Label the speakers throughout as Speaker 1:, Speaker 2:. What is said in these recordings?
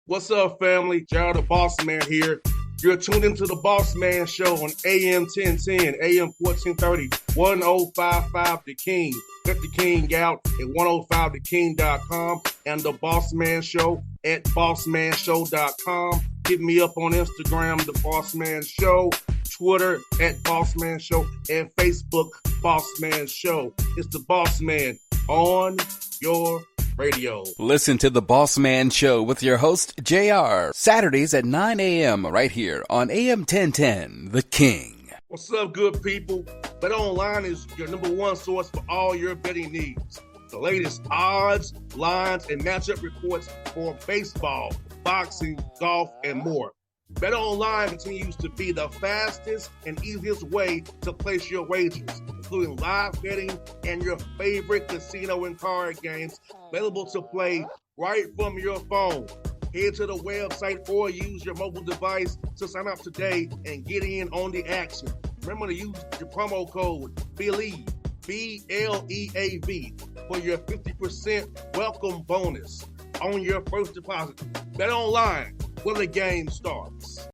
Speaker 1: What's up, family? Gerald the Bossman here. You're tuned into the Bossman Show on AM 1010, AM 1430, 1055 The King. Let the King out at 105theking.com and the Bossman Show at bossmanshow.com. Hit me up on Instagram, The Bossman Show, Twitter at Bossman Show, and Facebook, Bossman Show. It's the Bossman on your radio.
Speaker 2: Listen to the Bossman Show with your host, JR, Saturdays at 9 a.m. right here on AM 1010, The King.
Speaker 1: What's up, good people? BetOnline is your number one source for all your betting needs. The latest odds, lines, and matchup reports for baseball, boxing, golf, and more. BetOnline continues to be the fastest and easiest way to place your wagers, including live betting and your favorite casino and card games available to play right from your phone. Head to the website or use your mobile device to sign up today and get in on the action. Remember to use your promo code BELIEVE, B-L-E-A-V, for your 50% welcome bonus on your first deposit. BetOnline, where the game starts.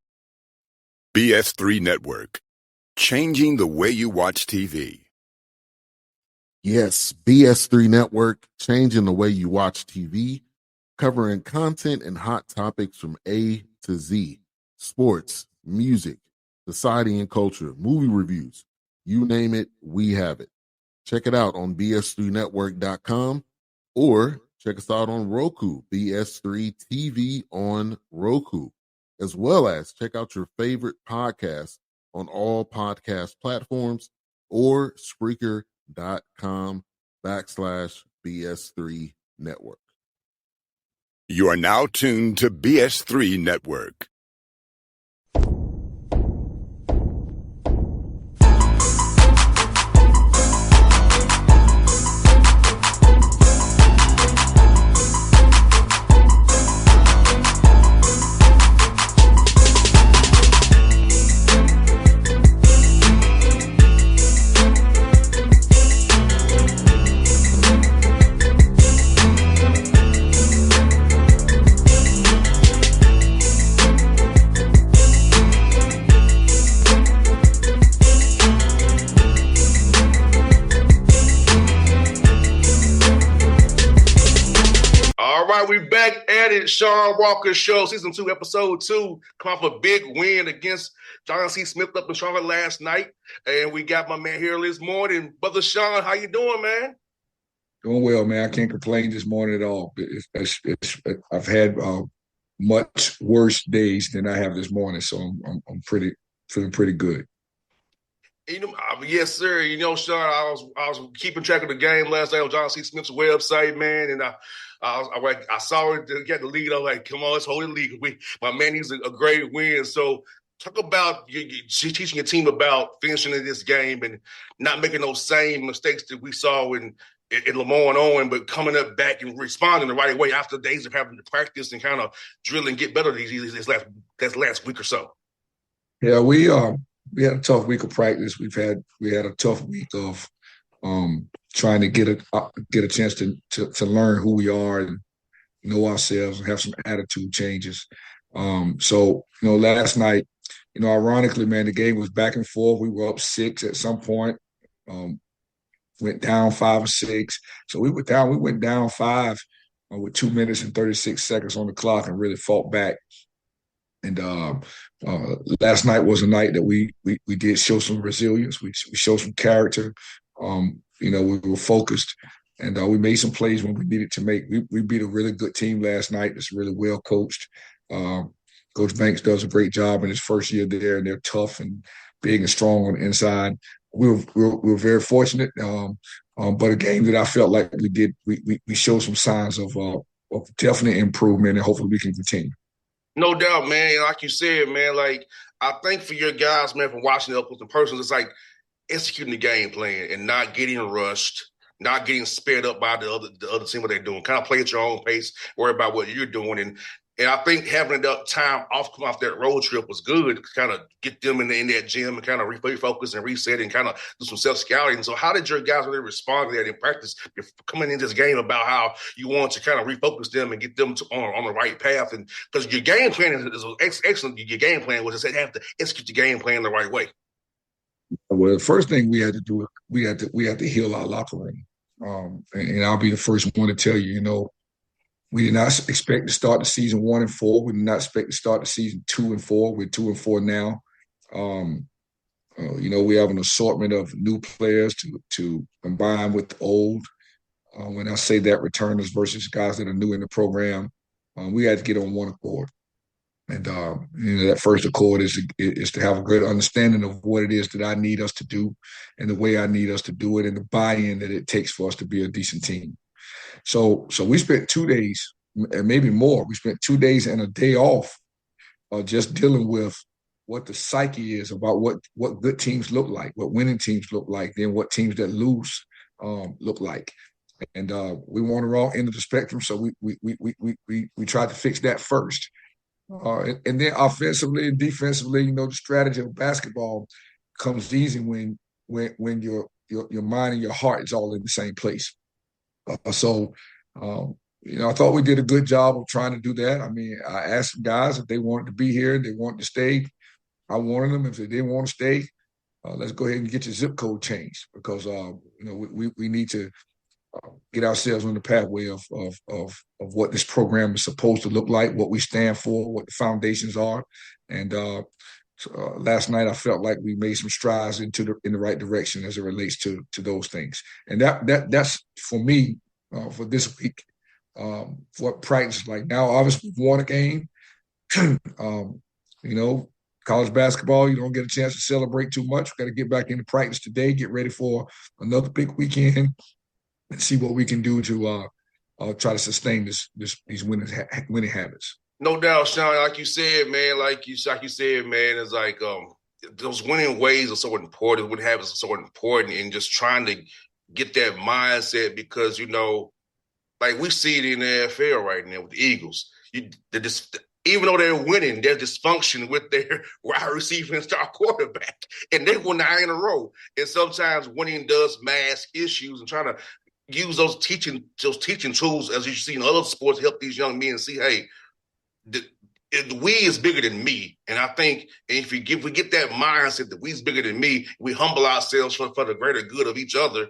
Speaker 3: BS3 Network, changing the way you watch TV.
Speaker 4: Yes, BS3 Network, changing the way you watch TV, covering content and hot topics from A to Z, sports, music, society and culture, movie reviews, you name it, we have it. Check it out on bs3network.com or check us out on Roku, BS3 TV on Roku, as well as check out your favorite podcasts on all podcast platforms or Spreaker.com/BS3 Network.
Speaker 3: You are now tuned to BS3 Network.
Speaker 1: We back at it, Shawn Walker Show, Season 2, Episode 2. Come off a big win against John C. Smith up in Charlotte last night. And we got my man here this morning. Brother Shawn, how you doing, man?
Speaker 5: Doing well, man. I can't complain this morning at all. I've had much worse days than I have this morning, so I'm feeling pretty good.
Speaker 1: You know, yes, sir. You know, Shawn, I was keeping track of the game last night on John C. Smith's website, man, and I saw it get the lead. I was like, come on, let's hold the lead. My man needs a great win. So talk about you teaching your team about finishing in this game and not making those same mistakes that we saw in Lamar and Owen, but coming up back and responding the right way after days of having to practice and kind of drill and get better this last week or so.
Speaker 5: Yeah, we had a tough week of practice. We had a tough week of trying to get a chance to learn who we are and know ourselves and have some attitude changes. So last night, ironically, man, the game was back and forth. We were up 6 at some point, went down 5 or 6. So we went down 5 with 2 minutes and 36 seconds on the clock and really fought back. And last night was a night that we did show some resilience. We showed some character. We were focused, and we made some plays when we needed to make. We beat a really good team last night. It's really well coached. Coach Banks does a great job in his first year there, and they're tough and big and strong on the inside. We were very fortunate, but a game that I felt like we showed some signs of definite improvement, and hopefully we can continue.
Speaker 1: No doubt, man. Like you said, man, like I think for your guys, man, from watching it up close and personal, it's like executing the game plan and not getting rushed, not getting sped up by the other team what they're doing. Kind of play at your own pace, worry about what you're doing. And And I think having enough time off coming off that road trip was good to kind of get them in that gym and kind of refocus and reset and kind of do some self-scouting. So how did your guys really respond to that in practice coming into this game about how you want to kind of refocus them and get them on the right path? And because your game plan is excellent. Your game plan was to have to execute your game plan the right way.
Speaker 5: Well, the first thing we had to do, we had to heal our locker room. And I'll be the first one to tell you, we did not expect to start the season 1-4. We did not expect to start the season 2-4. We're 2-4 now. We have an assortment of new players to combine with the old. When I say that, returners versus guys that are new in the program, we had to get on one accord. And that first accord is to have a great understanding of what it is that I need us to do, and the way I need us to do it, and the buy-in that it takes for us to be a decent team. So we spent 2 days, and maybe more. We spent 2 days and a day off, just dealing with what the psyche is about what good teams look like, what winning teams look like, then what teams that lose look like. And we were on the wrong end of the spectrum, so we tried to fix that first. And then offensively and defensively, the strategy of basketball comes easy when your mind and your heart is all in the same place. I thought we did a good job of trying to do that. I mean, I asked guys if they wanted to be here, they wanted to stay. I wanted them. If they didn't want to stay, let's go ahead and get your zip code changed, because we need to get ourselves on the pathway of what this program is supposed to look like, what we stand for, what the foundations are. And last night I felt like we made some strides in the right direction as it relates to those things. And that's for me for this week. What practice like now. Obviously, we've won a game. College basketball, you don't get a chance to celebrate too much. We've got to get back into practice today, get ready for another big weekend, and see what we can do to try to sustain these winning habits.
Speaker 1: No doubt, Shawn. Like you said, man. It's like those winning ways are so important. Winning habits are so important, and just trying to get that mindset, because like we see it in the NFL right now with the Eagles. Even though they're winning, there's dysfunction with their wide receiver and star quarterback, and they won 9 in a row. And sometimes winning does mask issues, and trying to use those teaching tools, as you see in other sports, help these young men see, hey, the we is bigger than me. And I think if we get that mindset that we is bigger than me, we humble ourselves for the greater good of each other,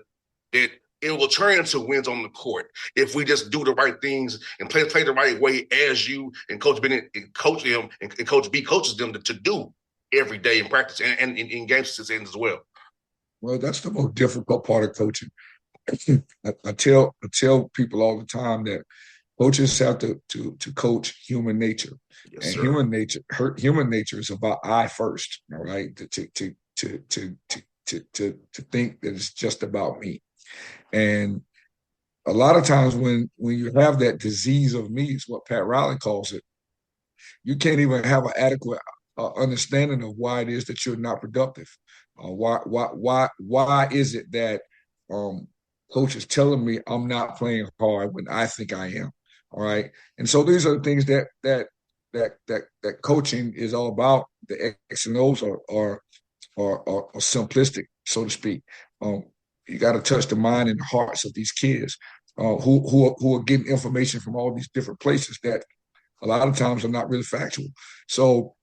Speaker 1: that it will turn into wins on the court if we just do the right things and play the right way, as you and Coach Bennett and coach them and Coach B coaches them to do every day in practice and in games as well.
Speaker 5: Well, that's the most difficult part of coaching. I tell people all the time that coaches have to coach human nature. Yes, and sir. Human nature is about I first. All right, to think that it's just about me. And a lot of times when you have that disease of me, is what Pat Riley calls it, you can't even have an adequate understanding of why it is that you're not productive. Why is it that coach is telling me I'm not playing hard when I think I am? All right. And so these are the things that coaching is all about. The X and O's are simplistic, so to speak. You got to touch the mind and the hearts of these kids who are getting information from all these different places that a lot of times are not really factual. So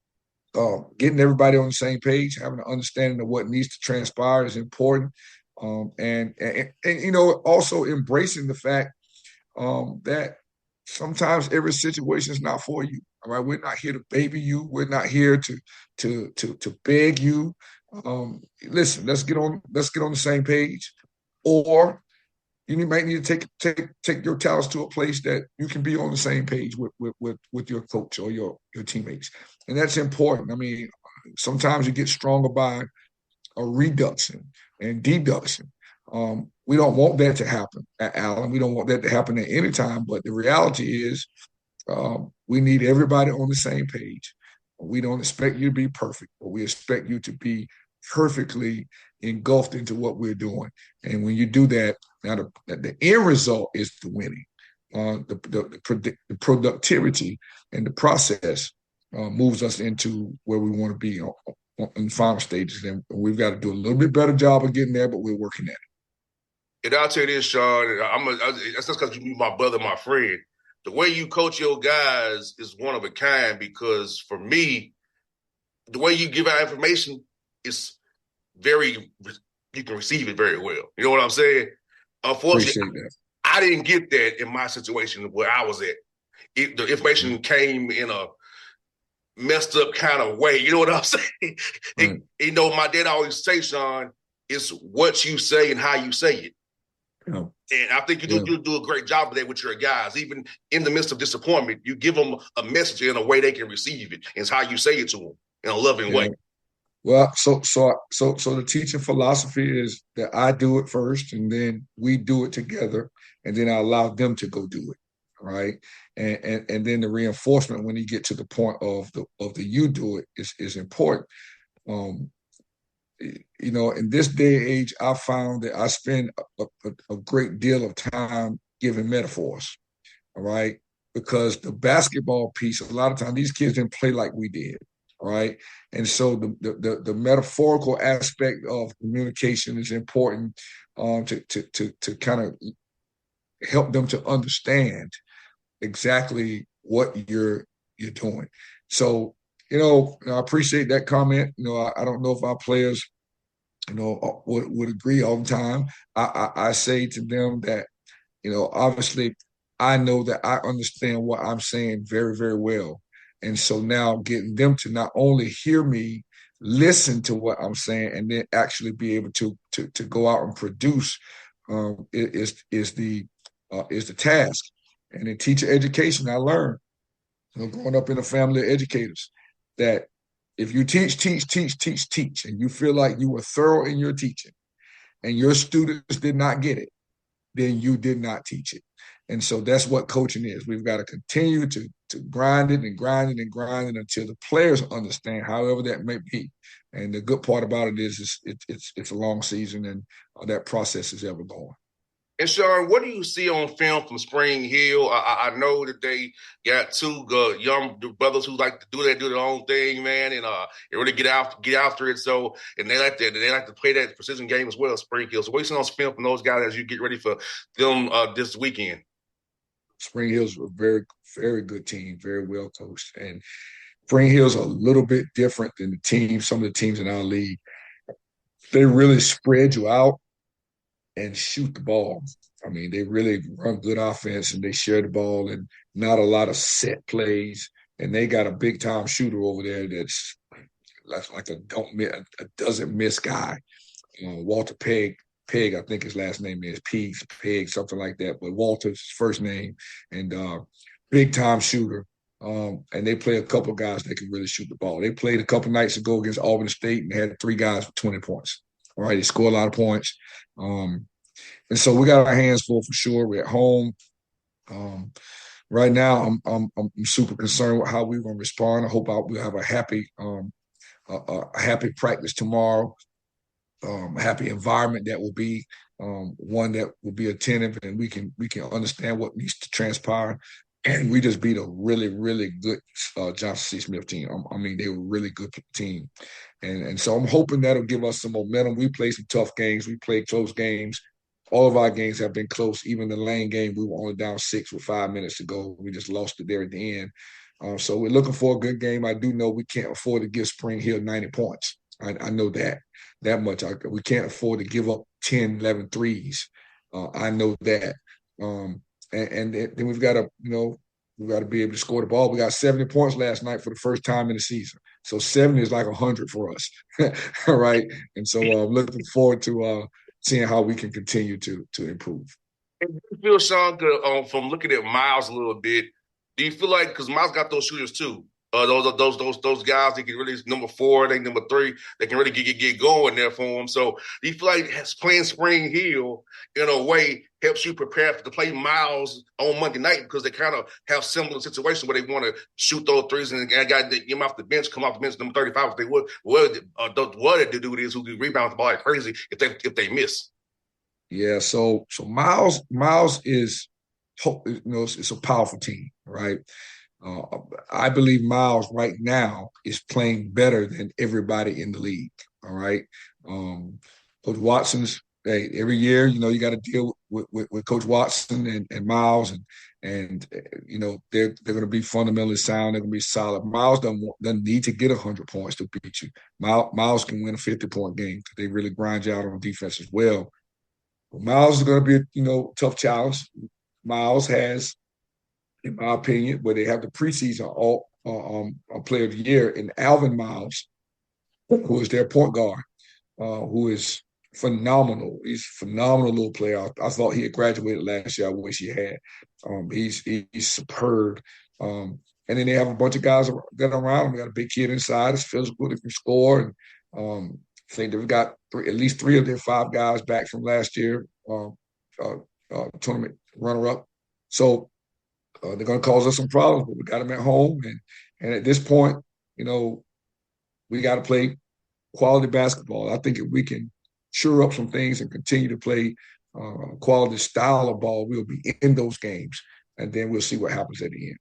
Speaker 5: getting everybody on the same page, having an understanding of what needs to transpire is important. And also embracing the fact that sometimes every situation is not for you. All right, we're not here to baby you. We're not here to beg you. Listen, let's get on the same page, or you might need to take your talents to a place that you can be on the same page with your coach or your teammates, and that's important. I mean, sometimes you get stronger by a reduction and deduction. We don't want that to happen at Allen. We don't want that to happen at any time. But the reality is, we need everybody on the same page. We don't expect you to be perfect, but we expect you to be perfectly engulfed into what we're doing. And when you do that, now the end result is the winning. the productivity and the process moves us into where we want to be in the final stages. And we've got to do a little bit better job of getting there, but we're working at it.
Speaker 1: And I'll tell you this, Shawn, that's just because you're my brother, my friend. The way you coach your guys is one of a kind because for me, the way you give out information is you can receive it very well. You know what I'm saying? Unfortunately, I didn't get that in my situation where I was at. The information came in a messed up kind of way. You know what I'm saying? My dad always say, Shawn, it's what you say and how you say it. Yeah. And I think you do a great job of that with your guys. Even in the midst of disappointment, you give them a message in a way they can receive it. And it's how you say it to them in a loving way.
Speaker 5: Well, so the teaching philosophy is that I do it first, and then we do it together, and then I allow them to go do it, right? And then the reinforcement when you get to the point of the you do it is important. In this day and age, I found that I spend a great deal of time giving metaphors, all right? Because the basketball piece, a lot of times these kids didn't play like we did, all right? And so the metaphorical aspect of communication is important to kind of help them to understand exactly what you're doing. So, I appreciate that comment. I don't know if our players, would agree all the time. I say to them that, obviously I know that I understand what I'm saying very, very well. And so now getting them to not only hear me, listen to what I'm saying, and then actually be able to go out and produce is the task. And in teacher education, I learned, growing up in a family of educators, that if you teach, and you feel like you were thorough in your teaching and your students did not get it, then you did not teach it. And so that's what coaching is. We've got to continue to grind it and grind it and grind it until the players understand, however that may be. And the good part about it is it's a long season, and that process is ever going.
Speaker 1: And Shawn, what do you see on film from Spring Hill? I know that they got two young brothers who like to do their own thing, man, and they really get after it. So, and they like to play that precision game as well, Spring Hill. So, what do you see on film from those guys as you get ready for them this weekend?
Speaker 5: Spring Hill's a very, very good team, very well coached, and Spring Hill's a little bit different than some of the teams in our league. They really spread you out and shoot the ball. I mean, they really run good offense, and they share the ball, and not a lot of set plays. And they got a big time shooter over there that's like a doesn't miss guy. Walter Pegg, I think his last name is Pegg, something like that. But Walter's his first name, and big time shooter. And they play a couple of guys that can really shoot the ball. They played a couple nights ago against Albany State and had 3 guys with 20 points. All right, they score a lot of points. And so we got our hands full for sure. We're at home. Right now, I'm super concerned with how we're going to respond. I hope we'll have a happy practice tomorrow, a happy environment that will be one that will be attentive, and we can understand what needs to transpire. And we just beat a really, really good Johnson C. Smith team. I mean, they were a really good team. And so I'm hoping that'll give us some momentum. We played some tough games. We played close games. All of our games have been close. Even the Lane game, we were only down 6 with 5 minutes to go. We just lost it there at the end. So we're looking for a good game. I do know we can't afford to give Spring Hill 90 points. I know that much. We can't afford to give up 10, 11 threes. I know that. And then we've got to, we've got to be able to score the ball. We got 70 points last night for the first time in the season. So 70 is like 100 for us. All right. And so I'm looking forward to seeing how we can continue to improve.
Speaker 1: And do you feel, Shawn, from looking at Miles a little bit, do you feel like, because Miles got those shooters too, those guys that can really, number 4, they number 3, they can really get going there for him. So do you feel like playing Spring Hill in a way helps you prepare to play Miles on Monday night, because they kind of have similar situations where they want to shoot those threes and got to get them off the bench, come off the bench, number 35 if they would. What they do is who can rebound the ball like crazy if they miss.
Speaker 5: Yeah, so Miles is it's a powerful team, right? I believe Miles right now is playing better than everybody in the league. All right. Coach Watson's every year, you got to deal with Coach Watson and Miles, and they're going to be fundamentally sound. They're going to be solid. Miles doesn't need to get 100 points to beat you. Miles can win a 50-point game because they really grind you out on defense as well. But Miles is going to be a tough challenge. Miles has, in my opinion, where they have the preseason all player of the year, and Alvin Miles, who is their point guard, who is phenomenal. He's a phenomenal little player. I thought he had graduated last year. I wish he had. He's superb. And then they have a bunch of guys that are around him. They got a big kid inside. It's physical. They can score. And I think they've got at least 3 of their 5 guys back from last year, tournament runner-up. So they're going to cause us some problems, but we got them at home. And at this point, we got to play quality basketball. I think if we can shore up some things and continue to play quality style of ball, we'll be in those games, and then we'll see what happens at the end.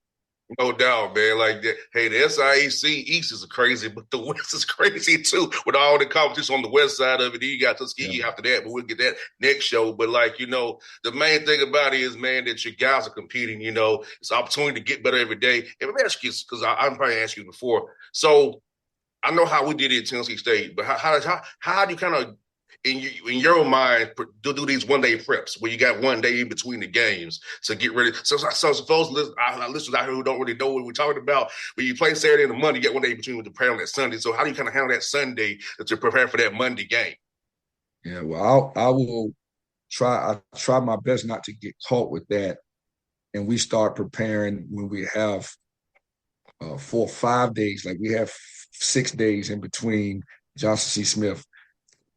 Speaker 1: No doubt, man. Like, hey, the SIAC East is crazy, but the West is crazy too, with all the competition on the West side of it. Then you got Tuskegee after that, but we'll get that next show. But the main thing about it is, man, that your guys are competing. It's an opportunity to get better every day. And let me ask you, because I'm probably asked you before. So I know how we did it at Tennessee State, but how do you kind of, in your mind, do these one-day preps where you got one day in between the games to get ready? So suppose listeners out here who don't really know what we're talking about, when you play Saturday and Monday, you get one day in between with the prayer on that Sunday. So how do you kind of handle that Sunday to prepare for that Monday game?
Speaker 5: Yeah, well, I will try my best not to get caught with that. And we start preparing when we have 4 or 5 days, like we have 6 days in between Johnson C. Smith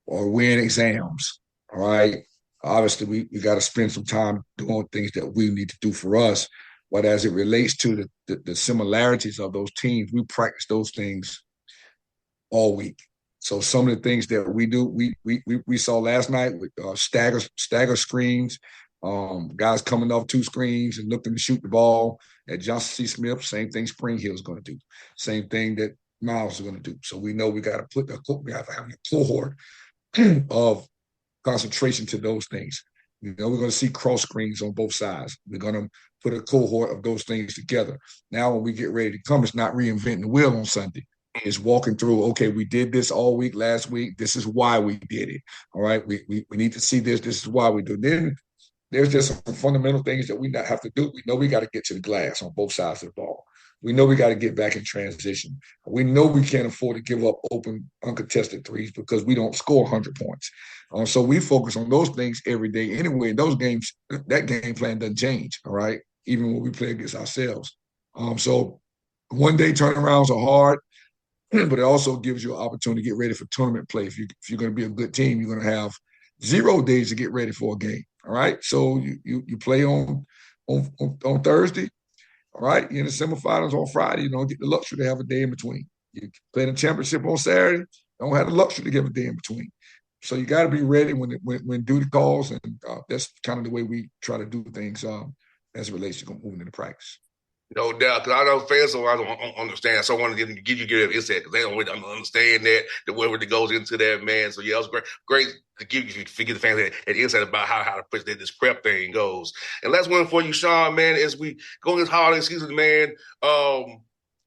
Speaker 5: or we're in exams. All right. Obviously, we got to spend some time doing things that we need to do for us. But as it relates to the similarities of those teams, we practice those things all week. So some of the things that we do, we saw last night with stagger screens, guys coming off 2 screens and looking to shoot the ball at Johnson C. Smith. Same thing Spring Hill's going to do. Same thing that Miles is going to do. So we know we got to have a cohort of concentration to those things. We're going to see cross screens on both sides. We're going to put a cohort of those things together. Now, when we get ready to come, it's not reinventing the wheel on Sunday. It's walking through, okay, we did this all week last week. This is why we did it. All right, we need to see this. This is why we do it. Then there's just some fundamental things that we not have to do. We know we got to get to the glass on both sides of the ball. We know we got to get back in transition. We know we can't afford to give up open, uncontested threes because we don't score 100 points. So we focus on those things every day. Anyway, those games, that game plan doesn't change, all right, even when we play against ourselves. So one-day turnarounds are hard, but it also gives you an opportunity to get ready for tournament play. If you're going to be a good team, you're going to have 0 days to get ready for a game, all right? So you play on Thursday. All right, you're in the semifinals on Friday. You don't get the luxury to have a day in between. You play the championship on Saturday. Don't have the luxury to give a day in between. So you got to be ready when duty calls, and that's kind of the way we try to do things as it relates to moving into practice.
Speaker 1: No doubt, because I know fans don't understand. So I wanted to give you an insight because they don't really understand that, the whatever that goes into that, man. So yeah, it was great to give the fans an insight about how to push this prep thing goes. And last one for you, Shawn, man, as we go in this holiday season, man.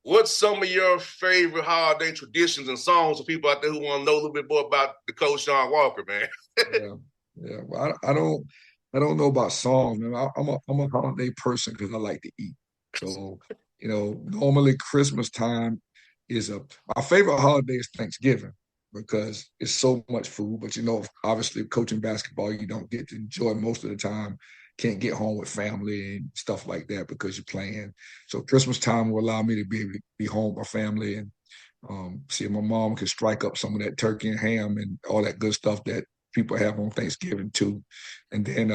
Speaker 1: What's some of your favorite holiday traditions and songs for people out there who want to know a little bit more about the coach Shawn Walker, man?
Speaker 5: Yeah. Well, I don't know about songs, man. I'm a holiday person because I like to eat. So, normally Christmas time is my favorite holiday is Thanksgiving because it's so much food. But, obviously coaching basketball, you don't get to enjoy most of the time. Can't get home with family and stuff like that because you're playing. So Christmas time will allow me to be able to be home with my family and see if my mom can strike up some of that turkey and ham and all that good stuff that people have on Thanksgiving too. And then,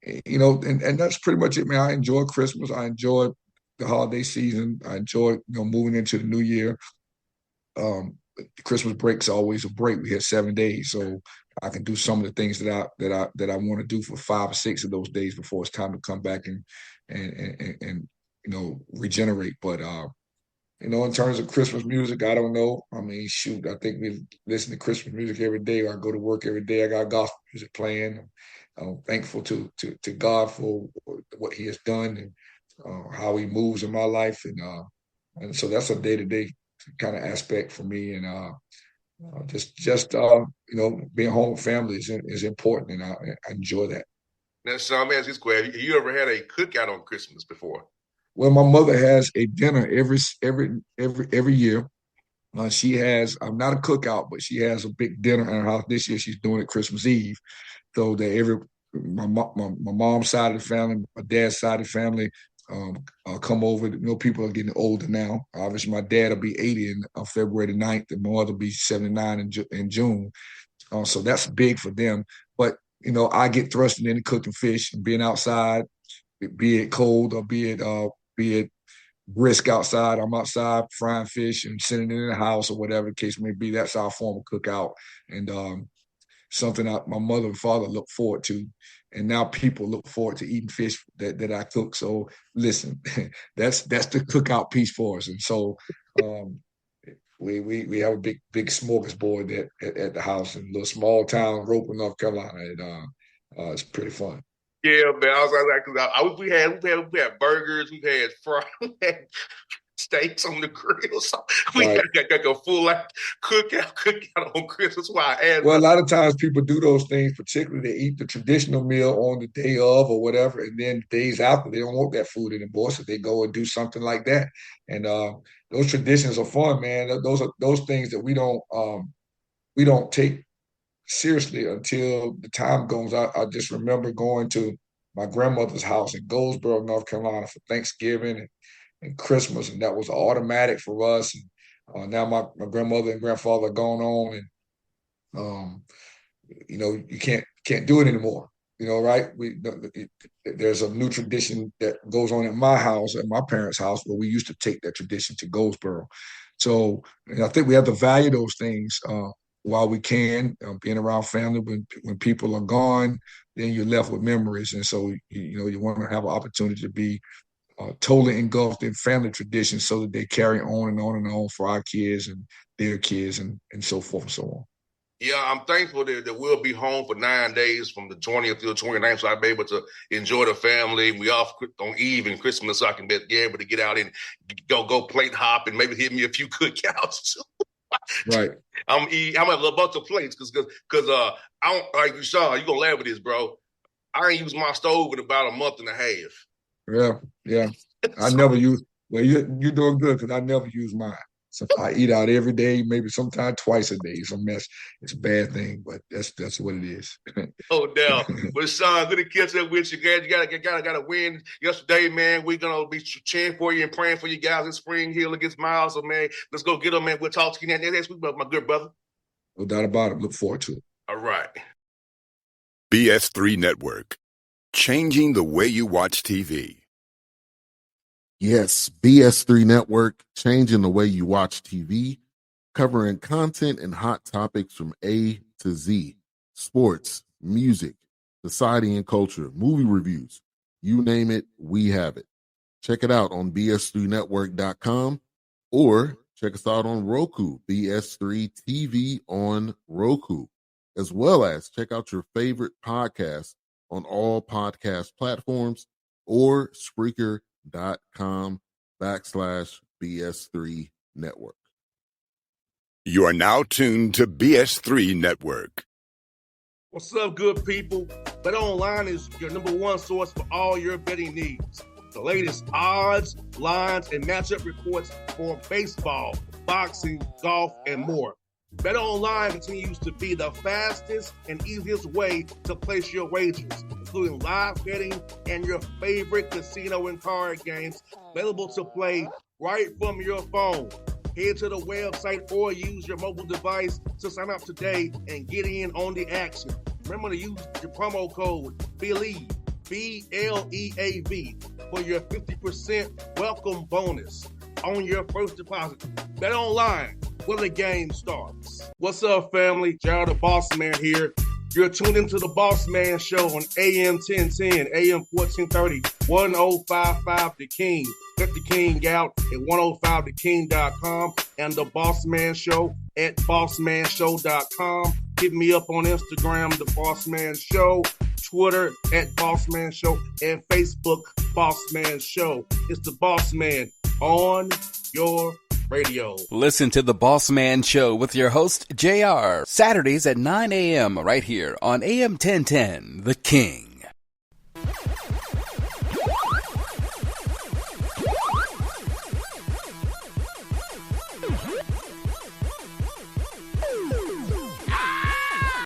Speaker 5: and that's pretty much it, man. I enjoy Christmas. I enjoy the holiday season. I enjoy, moving into the new year. Christmas break's always a break. We had 7 days. So I can do some of the things that I want to do for 5 or 6 of those days before it's time to come back and regenerate. But in terms of Christmas music, I don't know. I mean, shoot, I think we listen to Christmas music every day. I go to work every day. I got gospel music playing. I'm thankful to God for what He has done and how He moves in my life, and so that's a day-to-day kind of aspect for me. And being home with family is important, and I enjoy that.
Speaker 1: Now, Shawn, let me ask you this question: have you ever had a cookout on Christmas before?
Speaker 5: Well, my mother has a dinner every year. She has not a cookout, but she has a big dinner in her house. This year, she's doing it Christmas Eve, so that my mom's side of the family, my dad's side of the family, come over. People are getting older now. Obviously, my dad will be 80 on February the 9th, and my mother will be 79 in June. So that's big for them. But I get thrusted into cooking fish and being outside, be it cold or be it brisk outside. I'm outside frying fish and sitting in the house or whatever the case may be. That's our form of cookout, and something my mother and father look forward to. And now people look forward to eating fish that I cook. So listen, that's the cookout piece for us. And so we have a big smorgasbord at the house in a little small town, Roper, North Carolina. And it's pretty fun.
Speaker 1: Yeah, man. I was like, we had burgers, we had fries, we had steaks on the grill. So we got a full cookout on Christmas. Why I asked.
Speaker 5: Well, a lot of times people do those things, particularly they eat the traditional meal on the day of or whatever, and then days after they don't want that food anymore, so they go and do something like that. And those traditions are fun, man. Those are those things that we don't take seriously until the time goes. I just remember going to my grandmother's house in Goldsboro, North Carolina for Thanksgiving and Christmas, and that was automatic for us. And now my grandmother and grandfather are gone on, and you can't do it anymore. Right? There's a new tradition that goes on at my house, at my parents' house, where we used to take that tradition to Goldsboro. So I think we have to value those things while we can, being around family. When people are gone, then you're left with memories. And so, you want to have an opportunity to be totally engulfed in family traditions so that they carry on and on and on for our kids and their kids and so forth and so on.
Speaker 1: Yeah, I'm thankful that we'll be home for 9 days from the 20th to the 29th, so I'll be able to enjoy the family. We off on Eve and Christmas, so I can be able to get out and go plate hop and maybe hit me a few cookouts too.
Speaker 5: Right.
Speaker 1: I'm at a bunch of plates because I don't like you, Shawn. You gonna laugh at this, bro? I ain't used my stove in about a month and a half.
Speaker 5: Yeah. I never use. Well, you're doing good because I never use mine. So I eat out every day, maybe sometimes twice a day. It's a mess. It's a bad thing, but that's what it is.
Speaker 1: Oh, no. But Shawn, good to catch up with you guys. You gotta win yesterday, man. We're gonna be cheering for you and praying for you guys in Spring Hill against Miles. So, man, let's go get them, man. We'll talk to you next week, my good brother.
Speaker 5: No doubt about it. Look forward to it.
Speaker 1: All right.
Speaker 3: BS3 Network, changing the way you watch TV.
Speaker 4: Yes, BS3 Network, changing the way you watch TV, covering content and hot topics from A to Z, sports, music, society and culture, movie reviews, you name it, we have it. Check it out on bs3network.com or check us out on Roku, BS3 TV on Roku, as well as check out your favorite podcast on all podcast platforms or Spreaker.com/BS3 Network.
Speaker 3: You are now tuned to BS3 Network.
Speaker 1: What's up, good people? Bet Online is your number one source for all your betting needs. The latest odds, lines, and matchup reports for baseball, boxing, golf, and more. Bet Online continues to be the fastest and easiest way to place your wagers, including live betting and your favorite casino and card games available to play right from your phone. Head to the website or use your mobile device to sign up today and get in on the action. Remember to use your promo code BELIEVE, BLEAV, for your 50% welcome bonus on your first deposit. Bet Online, where the game starts. What's up, family? Gerald the Bossman here. You're tuned into the Bossman Show on AM 1010, AM 1430, 1055 The King. Let the King out at 105theking.com and the Bossman Show at bossmanshow.com. Hit me up on Instagram, The Bossman Show, Twitter at Bossman Show, and Facebook, Bossman Show. It's the Bossman on your radio.
Speaker 2: Listen to the Bossman Show with your host, JR, Saturdays at 9 a.m. right here on AM 1010, The King.